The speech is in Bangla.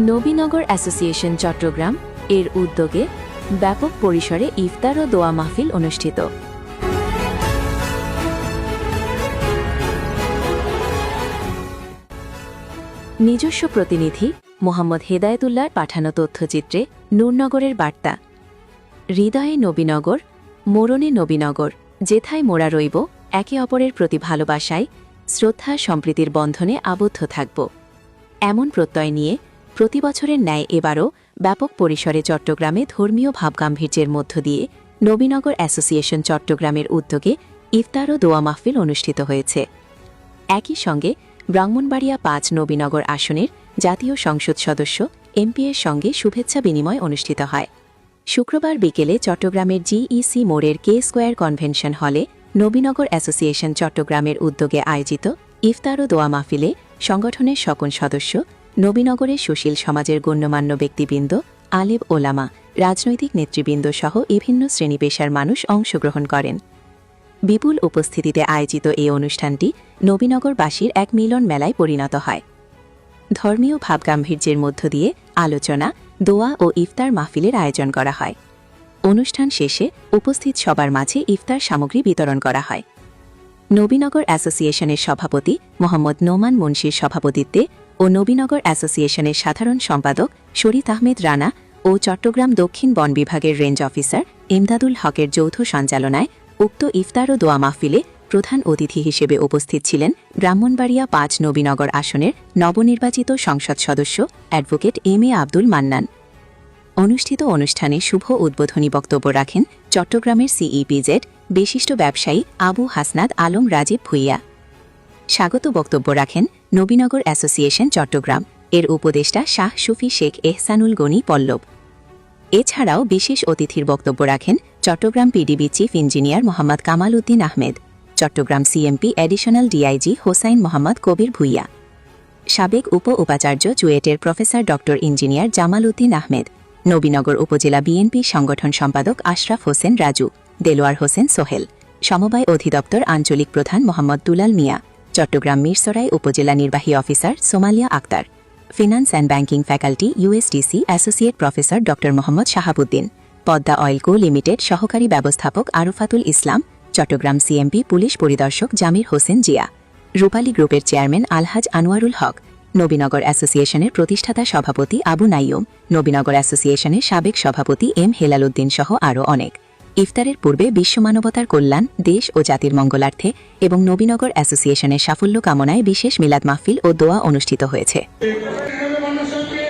নবীনগর অ্যাসোসিয়েশন চট্টগ্রাম এর উদ্যোগে ব্যাপক পরিসরে ইফতার ও দোয়া মাহফিল অনুষ্ঠিত। নিজস্ব প্রতিনিধি মোহাম্মদ হেদায়েতুল্লাহর পাঠানো তথ্যচিত্রে নূরনগরের বার্তা। হৃদয়ে নবীনগর, মোরণে নবীনগর, যেথায় মোরা রইব একে অপরের প্রতি ভালোবাসায়, শ্রদ্ধা সম্প্রীতির বন্ধনে আবদ্ধ থাকব, এমন প্রত্যয় নিয়ে প্রতিবছরের ন্যায় এবারও ব্যাপক পরিসরে চট্টগ্রামে ধর্মীয় ভাবগাম্ভীর্যের মধ্য দিয়ে নবীনগর অ্যাসোসিয়েশন চট্টগ্রামের উদ্যোগে ইফতার ও দোয়া মাহফিল অনুষ্ঠিত হয়েছে। একই সঙ্গে ব্রাহ্মণবাড়িয়া ৫ নবীনগর আসনের জাতীয় সংসদ সদস্য এমপিএর সঙ্গে শুভেচ্ছা বিনিময় অনুষ্ঠিত হয়। শুক্রবার বিকেলে চট্টগ্রামের জিইসি মোড়ের কে স্কোয়ার কনভেনশন হলে নবীনগর অ্যাসোসিয়েশন চট্টগ্রামের উদ্যোগে আয়োজিত ইফতার ও দোয়া মাহফিলে সংগঠনের সকল সদস্য, নবীনগরের সুশীল সমাজের গণ্যমান্য ব্যক্তিবৃন্দ, আলেম ওলামা, রাজনৈতিক নেতৃবৃন্দ সহ বিভিন্ন শ্রেণী পেশার মানুষ অংশগ্রহণ করেন। বিপুল উপস্থিতিতে আয়োজিত এই অনুষ্ঠানটি নবীনগরবাসীর এক মিলন মেলায় পরিণত হয়। ধর্মীয় ভাবগাম্ভীর্যের মধ্য দিয়ে আলোচনা, দোয়া ও ইফতার মাহফিলের আয়োজন করা হয়। অনুষ্ঠান শেষে উপস্থিত সবার মাঝে ইফতার সামগ্রী বিতরণ করা হয়। নবীনগর অ্যাসোসিয়েশনের সভাপতি মোহাম্মদ নোমান মুন্সির সভাপতিত্বে ও নবীনগর অ্যাসোসিয়েশনের সাধারণ সম্পাদক শরীফ আহমেদ রানা ও চট্টগ্রাম দক্ষিণ বন বিভাগের রেঞ্জ অফিসার ইমদাদুল হকের যৌথ সঞ্চালনায় উক্ত ইফতার ও দোয়া মাহফিলে প্রধান অতিথি হিসেবে উপস্থিত ছিলেন ব্রাহ্মণবাড়িয়া ৫ নবীনগর আসনের নবনির্বাচিত সংসদ সদস্য advocate M A Abdul Mannan. অনুষ্ঠিত অনুষ্ঠানে শুভ উদ্বোধনী বক্তব্য রাখেন চট্টগ্রামের সিইপিজেড বিশিষ্ট ব্যবসায়ী আবু হাসনাত আলম রাজীব ভুইয়া। স্বাগত বক্তব্য রাখেন নবীনগর অ্যাসোসিয়েশন চট্টগ্রাম এর উপদেষ্টা শাহ সুফি শেখ এহসানুল গনি পল্লব। এছাড়াও বিশেষ অতিথির বক্তব্য রাখেন Chattogram PDB chief engineer Mohammad Kamal Uddin Ahmed, Chattogram CMP additional DIG Hossain Mohammad Kabir Bhuiyan, সাবেক উপাচার্য চুয়েটের প্রফেসর ড ইঞ্জিনিয়ার জামাল উদ্দিন আহমেদ, নবীনগর উপজেলা বিএনপি সংগঠন সম্পাদক আশরাফ হোসেন রাজু, দেলোয়ার হোসেন সোহেল, সমবায় অধিদপ্তর আঞ্চলিক প্রধান মোহাম্মদ দুলাল মিয়া, চট্টগ্রাম মিরসরাই উপজেলা নির্বাহী officer Somalia Akter, finance and banking faculty USDC associate professor ড Mohammad Shahabuddin, Padma oil co limited সহকারী ব্যবস্থাপক আরফাতুল ইসলাম, চট্টগ্রাম সিএমপি পুলিশ পরিদর্শক জামির হোসেন জিয়া, রূপালী গ্রুপের চেয়ারম্যান আলহাজ আনোয়ারুল হক, নবীনগর অ্যাসোসিয়েশনের প্রতিষ্ঠাতা সভাপতি আবু নাইয়ুম, নবীনগর অ্যাসোসিয়েশনের সাবেক সভাপতি এম হেলাল উদ্দিন সহ আরও অনেক। ইফতারের পূর্বে বিশ্ব মানবতার কল্যাণ, দেশ ও জাতির মঙ্গলার্থে এবং নবীনগর অ্যাসোসিয়েশনের সাফল্য কামনায় বিশেষ মিলাদ মাহফিল ও দোয়া অনুষ্ঠিত হয়েছে।